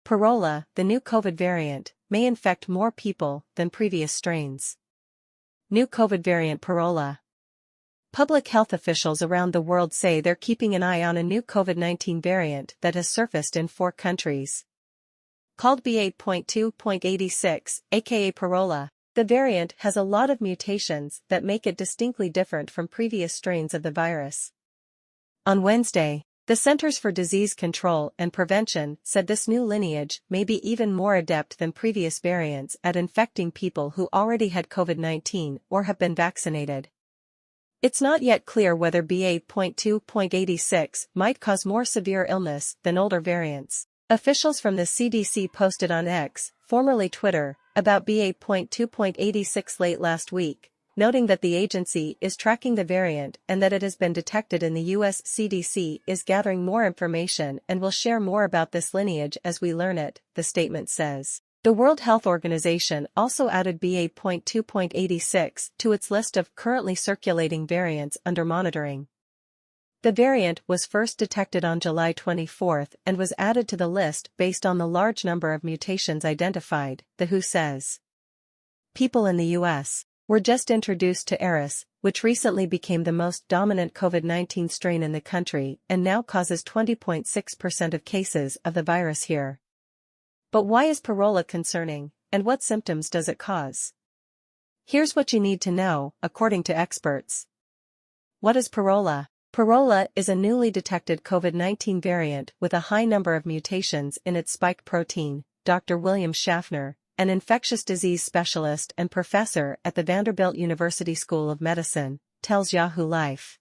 Parola, the new COVID variant, may infect more people than previous strains. New COVID variant Parola. Public health officials around the world say they're keeping an eye on a new COVID-19 variant that has surfaced in 4 countries. Called BA.2.86, aka Parola, the variant has a lot of mutations that make it distinctly different from previous strains of the virus. On Wednesday, the Centers for Disease Control and Prevention said this new lineage may be even more adept than previous variants at infecting people who already had COVID-19 or have been vaccinated. It's not yet clear whether BA.2.86 might cause more severe illness than older variants. Officials from the CDC posted on X, formerly Twitter, about BA.2.86 late last week, noting that the agency is tracking the variant and that it has been detected in the US. CDC is gathering more information and will share more about this lineage as we learn it, the statement says. The World Health Organization also added BA.2.86 to its list of currently circulating variants under monitoring. The variant was first detected on July 24 and was added to the list based on the large number of mutations identified, the WHO says. People in the US were just introduced to Eris, which recently became the most dominant COVID-19 strain in the country and now causes 20.6% of cases of the virus here. But why is Parola concerning, and what symptoms does it cause? Here's what you need to know, according to experts. What is Parola? Parola is a newly detected COVID-19 variant with a high number of mutations in its spike protein, Dr. William Schaffner, an infectious disease specialist and professor at the Vanderbilt University School of Medicine, tells Yahoo Life.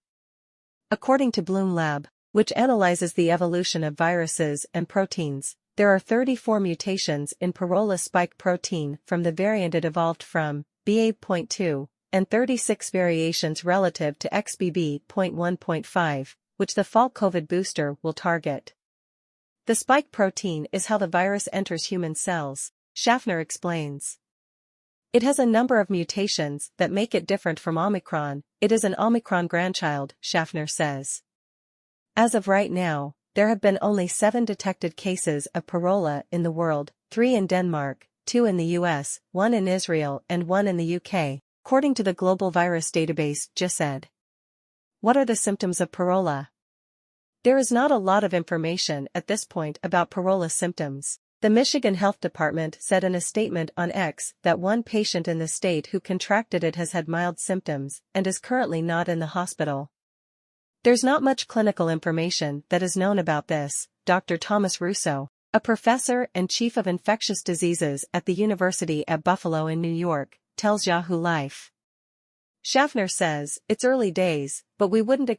According to Bloom Lab, which analyzes the evolution of viruses and proteins, there are 34 mutations in Parola spike protein from the variant it evolved from, BA.2, and 36 variations relative to XBB.1.5, which the fall COVID booster will target. The spike protein is how the virus enters human cells, Schaffner explains. It has a number of mutations that make it different from Omicron. It is an Omicron grandchild, Schaffner says. As of right now, there have been only 7 detected cases of Parola in the world, 3 in Denmark, 2 in the US, 1 in Israel and 1 in the UK, according to the Global Virus Database, GISAID. What are the symptoms of Parola? There is not a lot of information at this point about Parola symptoms. The Michigan Health Department said in a statement on X that one patient in the state who contracted it has had mild symptoms and is currently not in the hospital. There's not much clinical information that is known about this, Dr. Thomas Russo, a professor and chief of infectious diseases at the University at Buffalo in New York, tells Yahoo Life. Schaffner says, it's early days, but we wouldn't expect